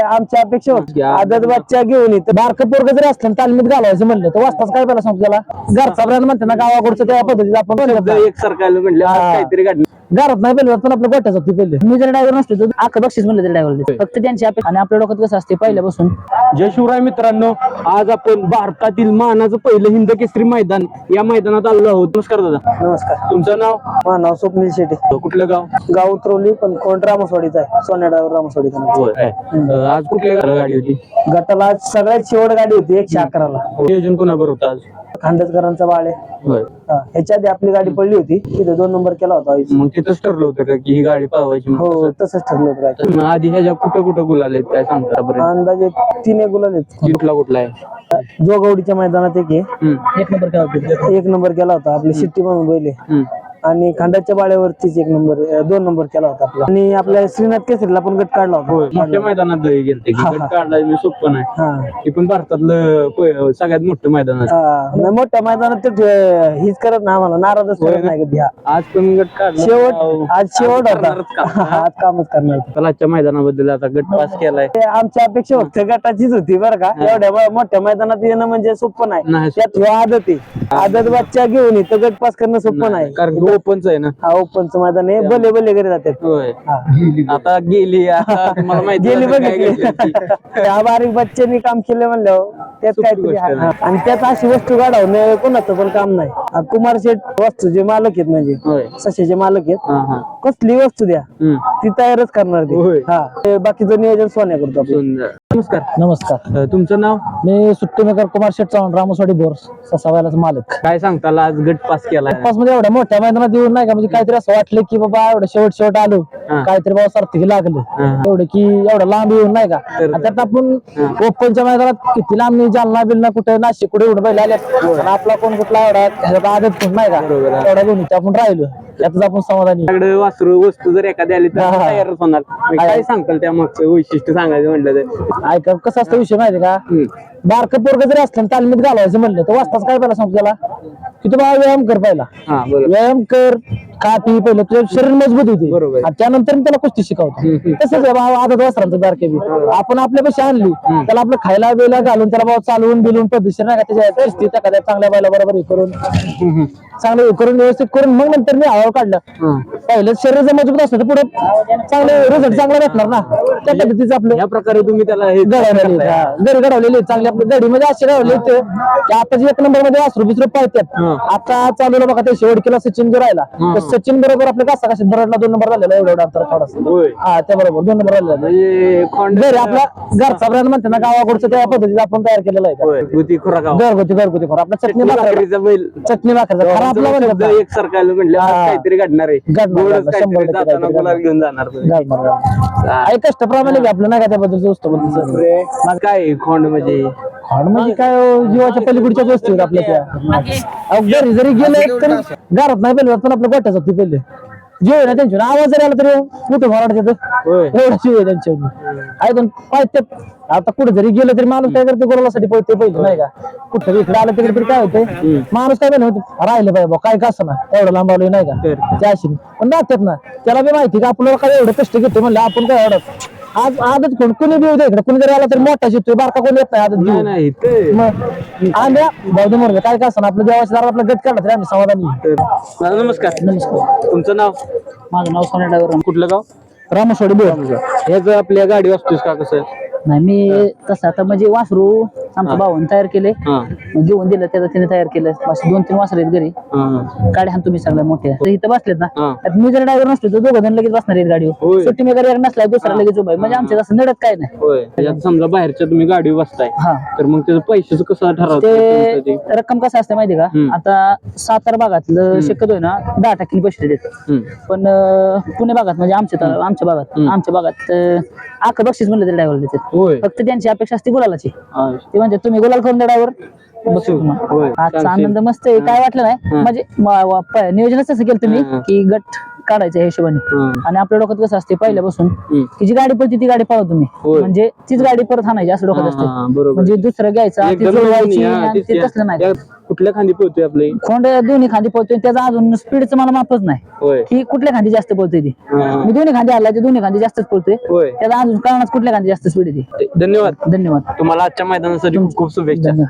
आमच्या अपेक्षा होती आदत बच्चा घेऊन येते बारकं पोरग जरी असलं तालमीत घालवायचं म्हणलं तर वाजताच काय पहिला सांगतो त्याला घरचा ब्रँड म्हणते ना गावाकडचं त्या पद्धतीत आपण एक सरकारला म्हटलं काहीतरी घडलं घरात नाही पहिले पण आपल्या गोट्याच होती पहिले मी जर ड्रायव्हर नसतो तर अख्खं बक्षीस म्हणलं तरी ड्रायव्हर फक्त त्यांची अपेक्षा आणि आपल्या डोक्यात कसं असते पहिल्यापासून. जय शिवराय मित्रांनो, आज आपण भारतातील मानाचं पहिलं हिंद केसरी मैदान या मैदानात आलेलो आहोत. नमस्कार दादा. नमस्कार. तुमचं नाव? माझं नाव स्वप्नील शेटे. कुठलं गाव? गाव उतरवली पण कोण रामसवाडीचा आहे. सोन्या ड्रायव्हर रामसवाडीचा. आज कुठल्या गाडी होती? गटाला आज सगळ्यात शेवट गाडी होती 111ला. नियोजन कोणाबरोबर होतं आज? खांडसकरांचा बाळे. ह्याच्या आधी आपली गाडी पडली होती तिथे 2 नंबर केला होता. मग तिथंच ठरलं होतं का की ही गाडी पळवायची? हो तसंच ठरलं होतं. आधी ह्याच्या कुठं कुठं गुलाले काय सांगता बरं? अंदाजे 3 गुलाल आहेत. कुठला आहे? जोगवडीच्या मैदानात एक नंबर केला होता. 1 नंबर केला होता आपली शिट्टी म्हणून बैले. आणि खांडाच्या बाळ्यावरतीच 1 नंबर 2 नंबर केला होता आपला. आणि आपल्या श्रीनाथ केसरीला पण गट काढला होता. मोठ्या मैदानात गेलते गट काढला सोपं नाही. ते पण भारतातलं सगळ्यात मोठं मैदान आहे. मोठ्या मैदानात हीच करत नाही आम्हाला नाराजच करत नाही कधी. आज पण गट काढला शेवट आज शेवट होता. आज कामच करणार. तलाच्या मैदानाबद्दल आता गट पास केलाय. आमच्या अपेक्षा फक्त गटाचीच होती बरं का. एवढ्या मोठ्या मैदानात येणं म्हणजे सोपं नाही. त्यात आदत आहे. आदत बच्चा घेऊन येतं गट पास करणं सोपं नाही. कारण ओपनच आहे ना. हा ओपनचं मैदान आहे. भले भले घरी जातात. आता गेली गेली बघितली. त्या बारीक बच्चांनी काम केलं म्हणल्यावर त्यात काहीतरी आणि त्यात अशी वस्तू काढावं कोणाचं पण काम नाही. कुमार शेठ वस्तूचे मालक आहेत म्हणजे सशाचे मालक आहेत. कसली वस्तू द्या ती तयारच करणार ते. बाकीचं नियोजन सोन्या करतो आपण. नमस्कार. नमस्कार. तुमचं नाव? मी सुट्टीमेकर कुमार शेठ चव्हाण रामसवाडी बोर ससावायलाच मालक. काय सांगताला आज गट पास केला? पास म्हणजे एवढ्या मोठ्या मैदानात येऊन नाही का म्हणजे काहीतरी असं वाटलं की बाबा एवढं शेवट आलो काहीतरी बाबा सार्थकी लागलं एवढं की एवढं लांब येऊन नाही का. त्यात आपण ओपनच्या मैदानात किती लांब जालना बिलना कुठे नाशिक कुठे एवढं बैल आल्यात. आपला कोण कुठला एवढा ह्याच्यात आदत कोण नाही का एवढा दोन्ही आपण राहिलो यातच आपण समाधानी. वासरू वस्तू जर एखादी आली तर तयारच होणार. काय सांगताल त्या मागचं वैशिष्ट्य सांगायचं म्हटलं तर? ऐका कसं असतं विषय माहिती का. बारकं पोरग जरी असलं तालमीत घालवायचं म्हणलं तर वाजताच काय पहिला सांगतो त्याला की तुम्हाला व्यायाम कर. पहिला व्यायाम कर, खा पी. पहिलं तुझं शरीर मजबूत होते आणि त्यानंतर त्याला कुस्ती शिकवतो. तसंच आदत वासरांचं बारके बी आपण आपल्यापेक्षा आणली त्याला आपलं खायला वेळेला घालून त्याला बाबा चालवून बिलून पद्धतशीर नाही का त्याच्या परिस्थिती एखाद्या चांगल्या बैला बरोबर हे करून चांगलं हे करून व्यवस्थित करून मग नंतर मी हवा काढलं. पहिलं शरीर जर मजबूत असलं तर पुढे चांगले रिझल्ट चांगला भेटणार ना. त्या पद्धतीचं आपलं या प्रकारे तुम्ही त्याला घरी घडवलेले चांगले आपले गडी म्हणजे असे घडवले की आता जे 1 नंबर मध्ये वासरू बिसरू पाहतात. आता चालू बघा ते शेवट केला सचिन राहिला तर सचिन बरोबर आपल्या कसा कशा बरडला 2 नंबर झालेला एवढा अंतर थोडासा. त्या बरोबर 2 नंबर झालेला. घरी आपला घरचा ब्रँड म्हणते ना गावाकडचं त्या पद्धतीत आपण तयार केलेला आहे. घरगुती खुराक आपला चटणी भाकरीचा खरा आपला एक सरकारला म्हटलं काहीतरी घडणार आहे. घेऊन जाणार कष्टप्रमाणे आपलं नाही का त्याबद्दल वस्तू काय खोंड म्हणजे काय जीवाच्या पलीकडच्या वस्तू आहेत आपल्या त्या. घरी जरी गेले तर घरात नाही पहिले पण आपल्या गोट्याच होती पहिले जीव ना त्यांच्या आवाज जरी आला तरी कुठे मराठीत एवढा जीव आहे त्यांच्या ऐकून पाहिजे. आता कुठे जरी गेलं तरी माणूस काय करते गोरलासाठी पळते पहिले नाही का. कुठं इकडे आलं तरी काय होतंय माणूस काय म्हणत राहिलं पाहिजे काय कसं ना एवढं लांबवलं नाही का त्या अशी पण राहतात ना. त्याला बी माहिती का आपल्याला काय एवढं कष्ट घेतो म्हणलं आपण काय एवढं आज आदत कोण कुणी बी येऊ इकडे कुणी जरी आला तरी मोठा शिकतोय बारका कोणी येत नाही आदत घेऊन. मग आल्या भाऊ म्हणलं काय कसं आपलं देवाच्या दारात आपला गट काढला तरी आम्ही समाधानी. नमस्कार. नमस्कार. तुमचं नाव? माझं नाव सोन्या ड्रायव्हर. कुठलं गाव? रामसवाडी बोर. हे जर आपल्या गाडी असतोस का कसं? नाही मी तसं आता म्हणजे वासरू आमच्या भावाने तयार केले घेऊन दिलं त्याचं त्याने तयार केलं. 2-3 वासर आहेत घरी गाडी हाण तुम्ही सगळ्या मोठ्या इथं बसलेत ना. मी जर ड्रायव्हर नसतो तर 2 जण लगेच बसणार आहेत गाडीवर. सुट्टी मी एक नसला दुसरा लगेच उभा म्हणजे आमच्या तसं नडत काय नाही. समजा बाहेरच्या तुम्ही गाडी बसताय तर मग त्याचं पैशाचं कसं ठरवतं? ते रक्कम कसं असते माहिती का. आता सातारा भागातलं शक्यतो ना 10% पैसे देतात. पण पुणे भागात म्हणजे आमच्या भागात आख बक्षीस म्हणलं तरी ड्रायव्हर देतात. फक्त त्यांची अपेक्षा असते गुलालाची. ते म्हणजे तुम्ही गुलाल करून द्या ड्रायव्हर. आजचा आनंद मस्त आहे काय वाटलं नाही म्हणजे नियोजनच तसं केलं तुम्ही की गट काढायच्या हिशोबाने. आणि आपल्या डोक्यात कसं असते पहिल्यापासून की जी गाडी पळते ती गाडी पाहू तुम्ही म्हणजे तीच गाडी परत आणायची असं डोक्यात असते. म्हणजे दुसरं घ्यायचं ती जोडवायची तसलं नाही. कुठल्या खांदी पळतोय आपले खोंड दोन्ही खांदी पळतोय, त्याचा अजून स्पीडचं मला मापच नाही होय की कुठल्या खांदी जास्त पळतोय ती. हा. मी दोन्ही खांदी आला ते दोन्ही खांदी जास्तच पळतोय, होय त्याचा अजून कळणार कुठल्या खांदी जास्त स्पीड आहे ती. धन्यवाद धन्यवाद. तुम्हाला आजच्या मैदानासाठी खूप खूप शुभेच्छा. धन्यवाद.